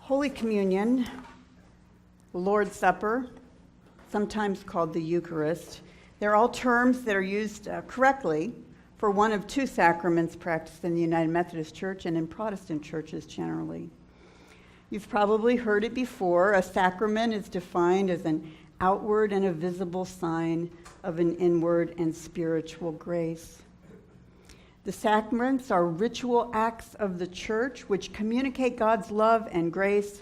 Holy Communion, the Lord's Supper, sometimes called the Eucharist, they're all terms that are used correctly for one of two sacraments practiced in the United Methodist Church and in Protestant churches generally. You've probably heard it before. A sacrament is defined as an outward and a visible sign of an inward and spiritual grace. The sacraments are ritual acts of the church which communicate God's love and grace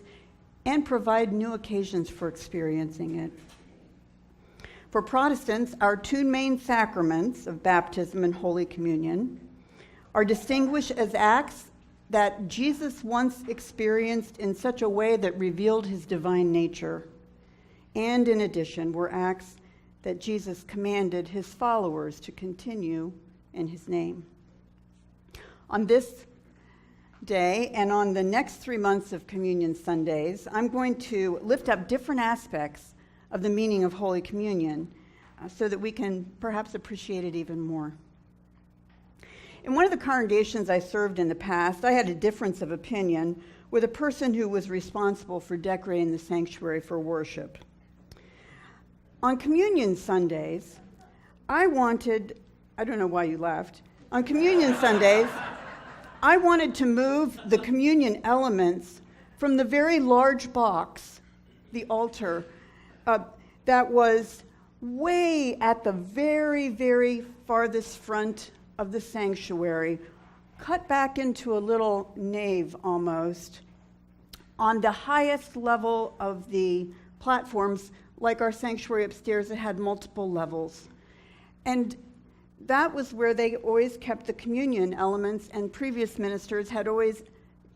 and provide new occasions for experiencing it. For Protestants, our two main sacraments of baptism and Holy Communion are distinguished as acts that Jesus once experienced in such a way that revealed his divine nature, and in addition were acts that Jesus commanded his followers to continue in his name. On this day and on the next 3 months of Communion Sundays, I'm going to lift up different aspects of the meaning of Holy Communion so that we can perhaps appreciate it even more. In one of the congregations I served in the past, I had a difference of opinion with a person who was responsible for decorating the sanctuary for worship. On Communion Sundays, I don't know why you laughed. On Communion Sundays, I wanted to move the communion elements from the very large box, the altar, that was way at the very, very farthest front of the sanctuary, cut back into a little nave almost, on the highest level of the platforms, like our sanctuary upstairs, it had multiple levels. And that was where they always kept the communion elements, and previous ministers had always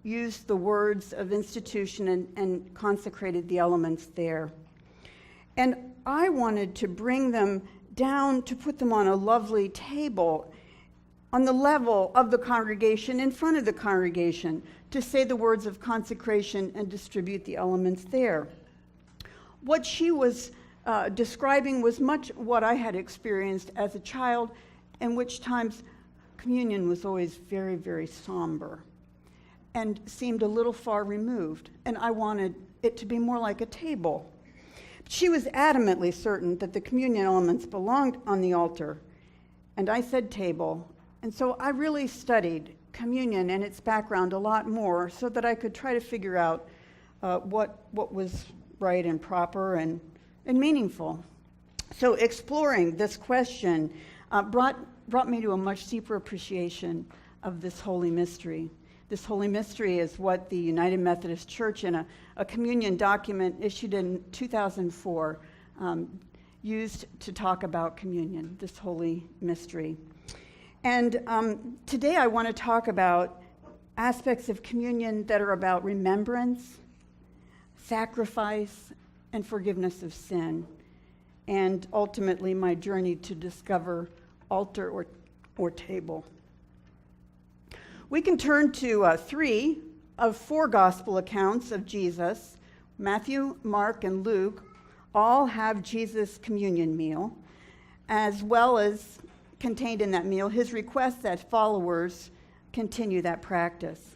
used the words of institution and consecrated the elements there. And I wanted to bring them down to put them on a lovely table on the level of the congregation, in front of the congregation, to say the words of consecration and distribute the elements there. What she was describing was much what I had experienced as a child, in which times communion was always very, very somber and seemed a little far removed, and I wanted it to be more like a table. She was adamantly certain that the communion elements belonged on the altar, and I said table, and so I really studied communion and its background a lot more so that I could try to figure out what was right and proper and meaningful. So exploring this question brought me to a much deeper appreciation of this holy mystery. This holy mystery is what the United Methodist Church, in a communion document issued in 2004, used to talk about communion, this holy mystery. And today I want to talk about aspects of communion that are about remembrance, sacrifice, and forgiveness of sin, and ultimately my journey to discover altar or table. We can turn to 3 of 4 gospel accounts of Jesus. Matthew, Mark, and Luke all have Jesus' communion meal, as well as contained in that meal his request that followers continue that practice.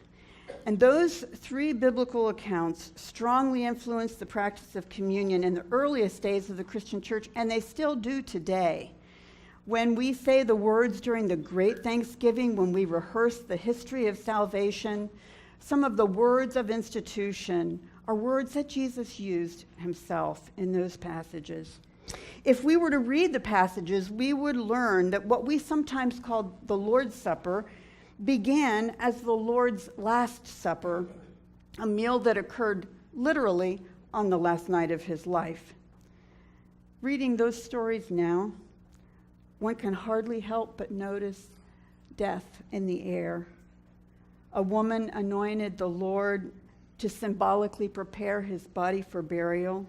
And those 3 biblical accounts strongly influenced the practice of communion in the earliest days of the Christian church, and they still do today. When we say the words during the Great Thanksgiving, when we rehearse the history of salvation, some of the words of institution are words that Jesus used himself in those passages. If we were to read the passages, we would learn that what we sometimes call the Lord's Supper began as the Lord's Last Supper, a meal that occurred literally on the last night of his life. Reading those stories now, one can hardly help but notice death in the air. A woman anointed the Lord to symbolically prepare his body for burial.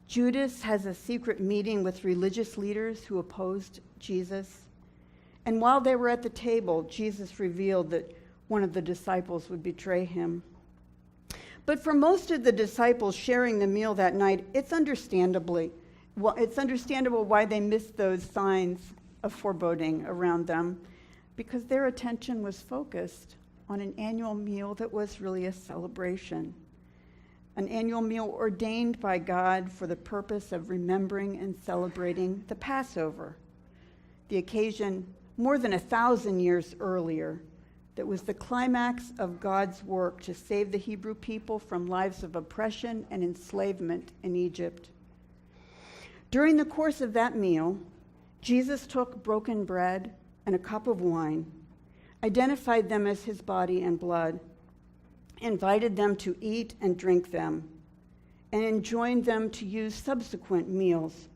Judas has a secret meeting with religious leaders who opposed Jesus. And while they were at the table, Jesus revealed that one of the disciples would betray him. But for most of the disciples sharing the meal that night, it's understandable why they missed those signs of foreboding around them, because their attention was focused on an annual meal that was really a celebration. an annual meal ordained by God for the purpose of remembering and celebrating the Passover, the occasion more than 1,000 years earlier that was the climax of God's work to save the Hebrew people from lives of oppression and enslavement in Egypt. During the course of that meal, Jesus took broken bread and a cup of wine, identified them as his body and blood, invited them to eat and drink them, and enjoined them to use subsequent meals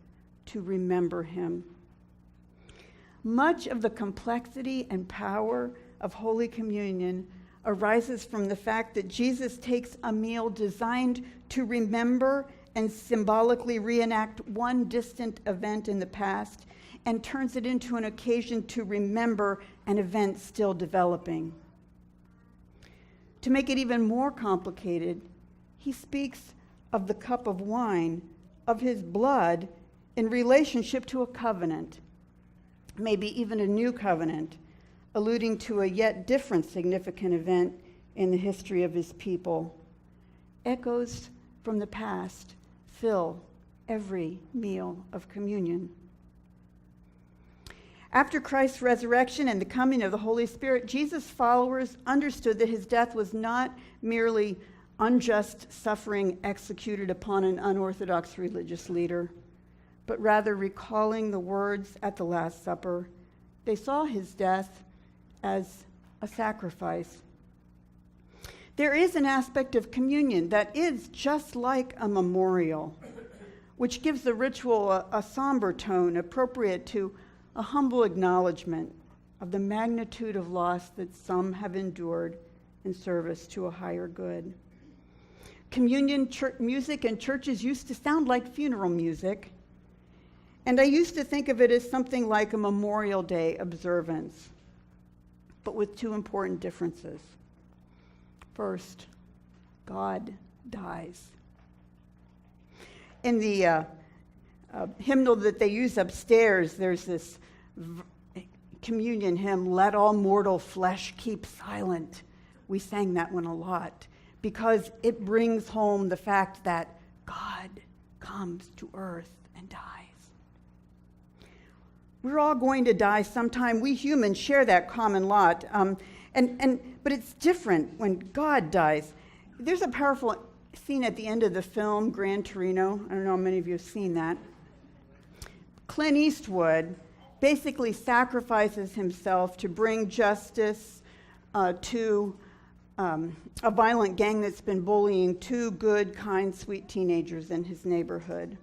to remember him. Much of the complexity and power of Holy Communion arises from the fact that Jesus takes a meal designed to remember and symbolically reenact one distant event in the past and turns it into an occasion to remember an event still developing. To make it even more complicated, he speaks of the cup of wine, of his blood, in relationship to a covenant, maybe even a new covenant, alluding to a yet different significant event in the history of his people. Echoes from the past fill every meal of communion. After Christ's resurrection and the coming of the Holy Spirit, Jesus' followers understood that his death was not merely unjust suffering executed upon an unorthodox religious leader, but rather recalling the words at the Last Supper. They saw his death as a sacrifice. There is an aspect of communion that is just like a memorial, which gives the ritual a somber tone appropriate to a humble acknowledgement of the magnitude of loss that some have endured in service to a higher good. Communion music in churches used to sound like funeral music, and I used to think of it as something like a Memorial Day observance, but with two important differences. First, God dies. In the hymnal that they use upstairs, there's this communion hymn, "Let all mortal flesh keep silent." We sang that one a lot because it brings home the fact that God comes to earth and dies. We're all going to die sometime. We humans share that common lot. But it's different when God dies. There's a powerful scene at the end of the film, Gran Torino. I don't know how many of you have seen that. Clint Eastwood basically sacrifices himself to bring justice to a violent gang that's been bullying two good, kind, sweet teenagers in his neighborhood.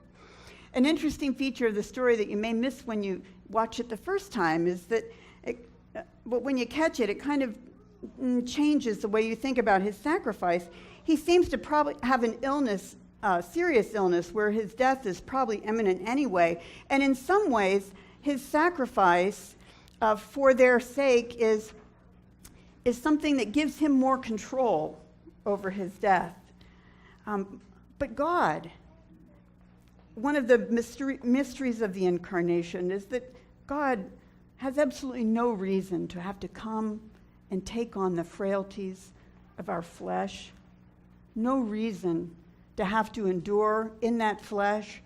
An interesting feature of the story that you may miss when you watch it the first time is that but when you catch it, it kind of changes the way you think about his sacrifice. He seems to probably have an illness, serious illness, where his death is probably imminent anyway. And in some ways, his sacrifice for their sake is something that gives him more control over his death. But God, one of the mysteries of the incarnation is that God has absolutely no reason to have to come and take on the frailties of our flesh, no reason to have to endure in that flesh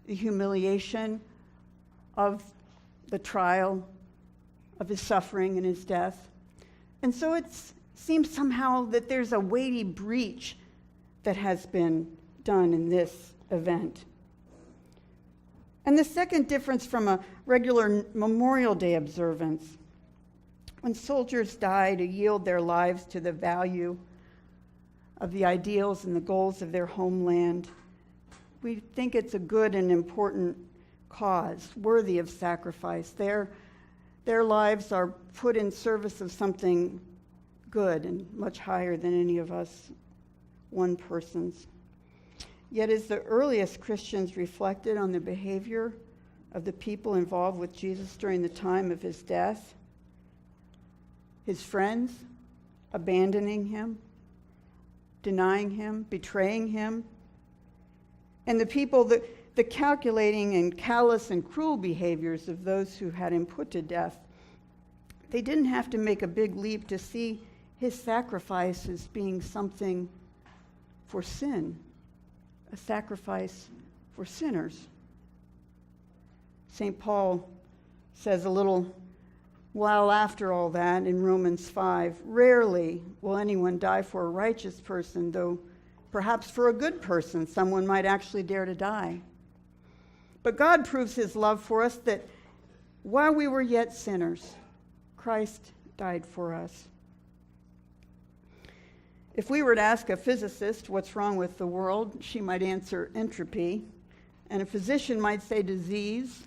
the humiliation of the trial of his suffering and his death. And so it seems somehow that there's a weighty breach that has been done in this event. And the second difference from a regular Memorial Day observance, when soldiers die to yield their lives to the value of the ideals and the goals of their homeland, we think it's a good and important cause, worthy of sacrifice. Their lives are put in service of something good and much higher than any of us one person's. Yet as the earliest Christians reflected on the behavior of the people involved with Jesus during the time of his death, his friends abandoning him, denying him, betraying him, and the people, the calculating and callous and cruel behaviors of those who had him put to death, they didn't have to make a big leap to see his sacrifice as being something for sin a sacrifice for sinners. St. Paul says a little while after all that in Romans 5, rarely will anyone die for a righteous person, though perhaps for a good person someone might actually dare to die. But God proves his love for us that while we were yet sinners, Christ died for us. If we were to ask a physicist what's wrong with the world, she might answer entropy, and a physician might say disease.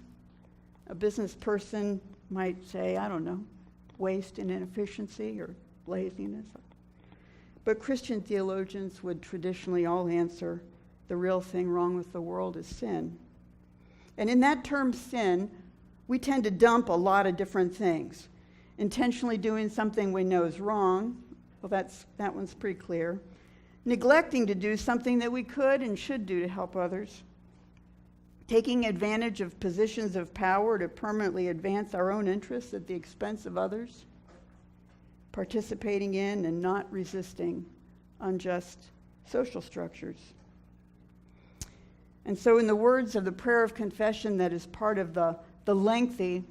A business person might say, I don't know, waste and inefficiency or laziness. But Christian theologians would traditionally all answer the real thing wrong with the world is sin. And in that term sin, we tend to dump a lot of different things. Intentionally doing something we know is wrong, well, that one's pretty clear. Neglecting to do something that we could and should do to help others. Taking advantage of positions of power to permanently advance our own interests at the expense of others. Participating in and not resisting unjust social structures. And so in the words of the prayer of confession that is part of the lengthy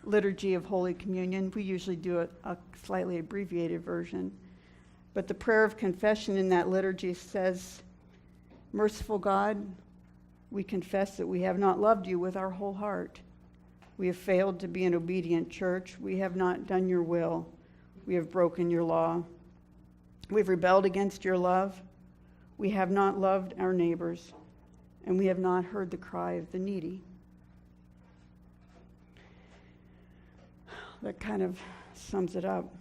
liturgy of Holy Communion, we usually do a slightly abbreviated version. But the prayer of confession in that liturgy says, Merciful God, we confess that we have not loved you with our whole heart. We have failed to be an obedient church. We have not done your will. We have broken your law. We've rebelled against your love. We have not loved our neighbors, and we have not heard the cry of the needy. That kind of sums it up.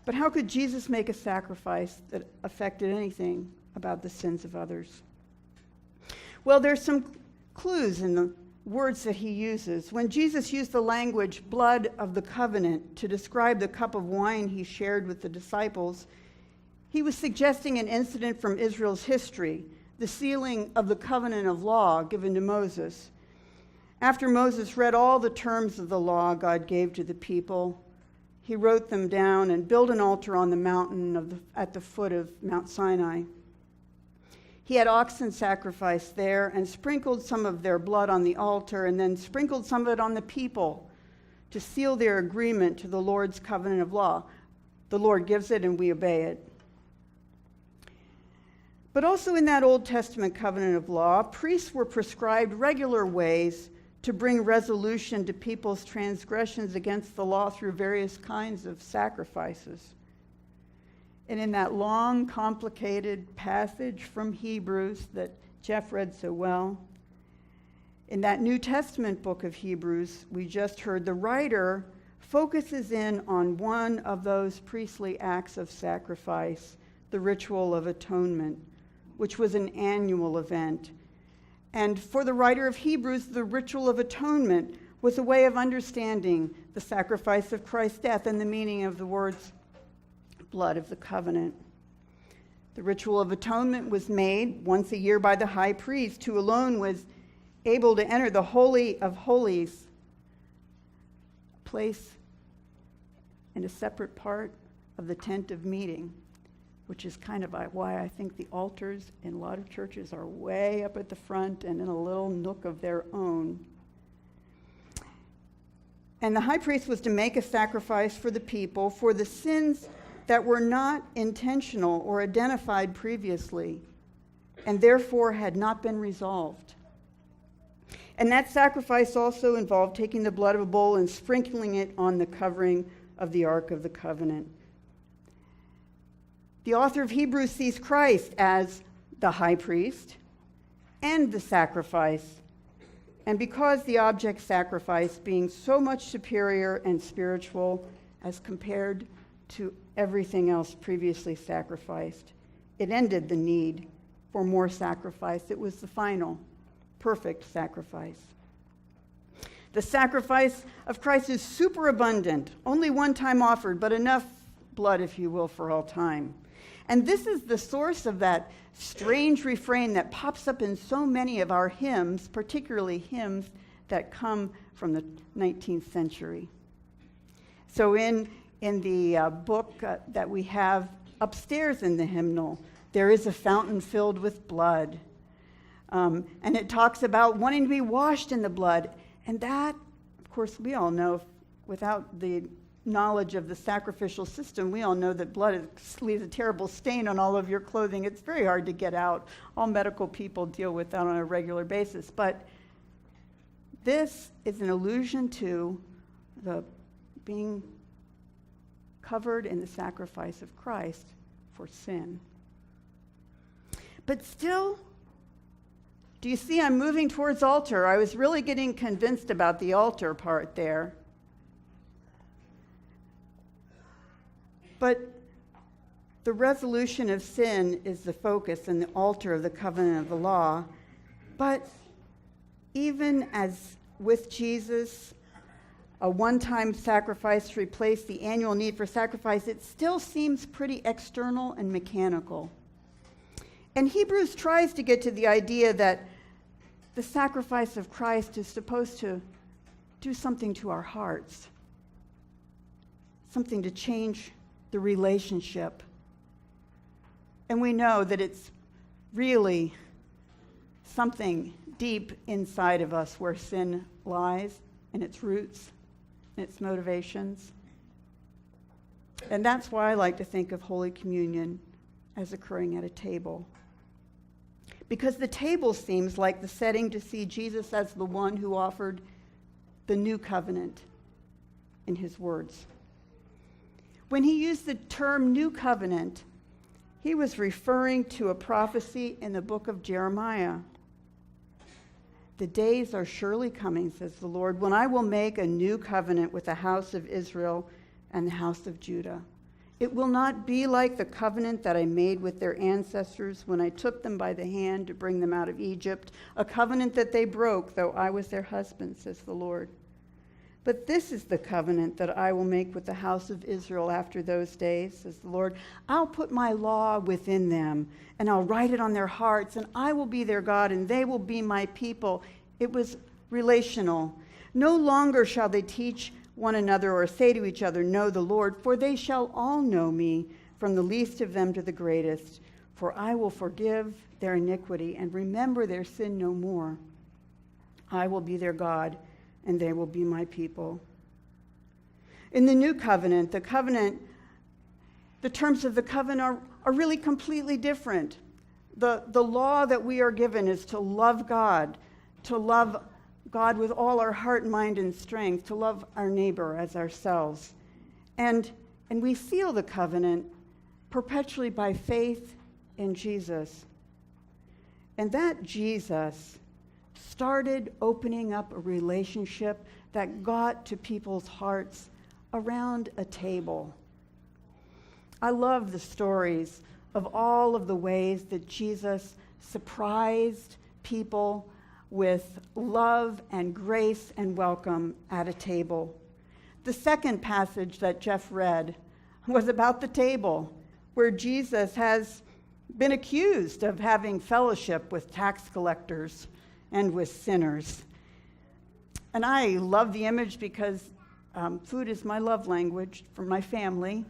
But how could Jesus make a sacrifice that affected anything about the sins of others? Well, there's some clues in the words that he uses. When Jesus used the language blood of the covenant to describe the cup of wine he shared with the disciples, he was suggesting an incident from Israel's history, the sealing of the covenant of law given to Moses. After Moses read all the terms of the law God gave to the people, he wrote them down and built an altar on the mountain at the foot of Mount Sinai. He had oxen sacrificed there and sprinkled some of their blood on the altar and then sprinkled some of it on the people to seal their agreement to the Lord's covenant of law. The Lord gives it and we obey it. But also in that Old Testament covenant of law, priests were prescribed regular ways to bring resolution to people's transgressions against the law through various kinds of sacrifices. And in that long, complicated passage from Hebrews that Jeff read so well, in that New Testament book of Hebrews we just heard, the writer focuses in on one of those priestly acts of sacrifice, the ritual of atonement, which was an annual event. And for the writer of Hebrews, the ritual of atonement was a way of understanding the sacrifice of Christ's death and the meaning of the words blood of the covenant. The ritual of atonement was made once a year by the high priest, who alone was able to enter the Holy of Holies, a place in a separate part of the tent of meeting, which is kind of why I think the altars in a lot of churches are way up at the front and in a little nook of their own. And the high priest was to make a sacrifice for the people for the sins that were not intentional or identified previously, and therefore had not been resolved. And that sacrifice also involved taking the blood of a bull and sprinkling it on the covering of the Ark of the Covenant. The author of Hebrews sees Christ as the high priest and the sacrifice. And because the object sacrifice being so much superior and spiritual as compared to everything else previously sacrificed, it ended the need for more sacrifice. It was the final, perfect sacrifice. The sacrifice of Christ is superabundant, only one time offered, but enough blood, if you will, for all time. And this is the source of that strange refrain that pops up in so many of our hymns, particularly hymns that come from the 19th century. So in the book that we have upstairs in the hymnal, there is a fountain filled with blood. And it talks about wanting to be washed in the blood. And that, of course, we all know, without the knowledge of the sacrificial system, we all know that blood leaves a terrible stain on all of your clothing. It's very hard to get out. All medical people deal with that on a regular basis. But this is an allusion to the being covered in the sacrifice of Christ for sin. But still, do you see I'm moving towards altar? I was really getting convinced about the altar part there. But the resolution of sin is the focus and the altar of the covenant of the law. But even as with Jesus, a one-time sacrifice to replace the annual need for sacrifice, it still seems pretty external and mechanical. And Hebrews tries to get to the idea that the sacrifice of Christ is supposed to do something to our hearts, something to change the relationship. And we know that it's really something deep inside of us where sin lies and its roots and its motivations. And that's why I like to think of Holy Communion as occurring at a table. Because the table seems like the setting to see Jesus as the one who offered the new covenant in his words. When he used the term new covenant, he was referring to a prophecy in the book of Jeremiah. The days are surely coming, says the Lord, when I will make a new covenant with the house of Israel and the house of Judah. It will not be like the covenant that I made with their ancestors when I took them by the hand to bring them out of Egypt, a covenant that they broke, though I was their husband, says the Lord. But this is the covenant that I will make with the house of Israel after those days, says the Lord. I'll put my law within them, and I'll write it on their hearts, and I will be their God, and they will be my people. It was relational. No longer shall they teach one another or say to each other, know the Lord, for they shall all know me, from the least of them to the greatest. For I will forgive their iniquity and remember their sin no more. I will be their God, and they will be my people. In the new covenant, the terms of the covenant are really completely different. The law that we are given is to love God with all our heart, mind, and strength, to love our neighbor as ourselves. And we seal the covenant perpetually by faith in Jesus. And that Jesus started opening up a relationship that got to people's hearts around a table. I love the stories of all of the ways that Jesus surprised people with love and grace and welcome at a table. The second passage that Jeff read was about the table, where Jesus has been accused of having fellowship with tax collectors and with sinners. And I love the image because food is my love language for my family.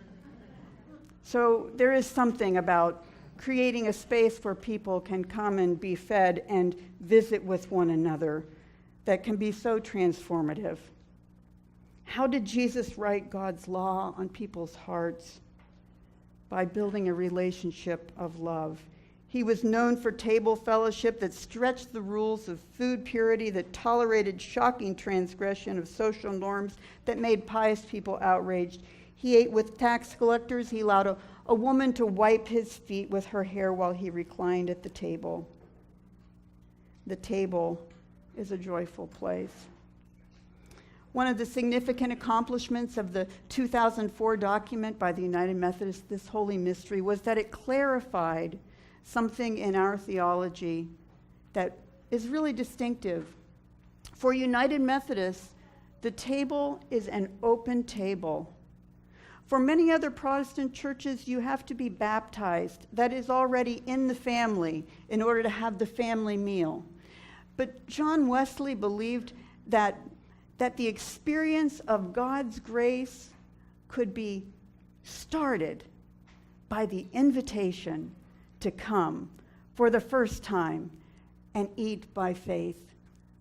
So there is something about creating a space where people can come and be fed and visit with one another that can be so transformative. How did Jesus write God's law on people's hearts? By building a relationship of love. He was known for table fellowship that stretched the rules of food purity, that tolerated shocking transgression of social norms, that made pious people outraged. He ate with tax collectors. He allowed a woman to wipe his feet with her hair while he reclined at the table. The table is a joyful place. One of the significant accomplishments of the 2004 document by the United Methodists, This Holy Mystery, was that it clarified something in our theology that is really distinctive. For United Methodists, the table is an open table. For many other Protestant churches, you have to be baptized. That is already in the family in order to have the family meal. But John Wesley believed that the experience of God's grace could be started by the invitation to come for the first time and eat by faith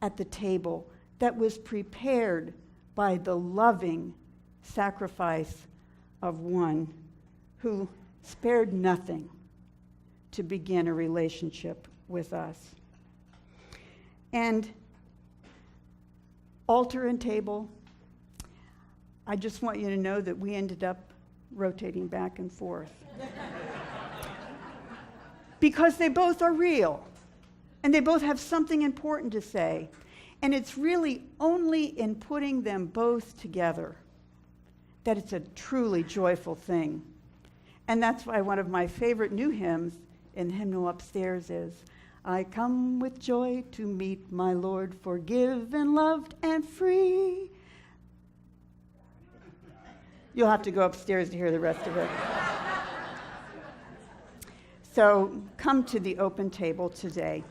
at the table that was prepared by the loving sacrifice of one who spared nothing to begin a relationship with us. And altar and table, I just want you to know that we ended up rotating back and forth. Because they both are real, and they both have something important to say. And it's really only in putting them both together that it's a truly joyful thing. And that's why one of my favorite new hymns in the hymnal upstairs is, I come with joy to meet my Lord, forgiven, loved, and free. You'll have to go upstairs to hear the rest of it. So come to the open table today.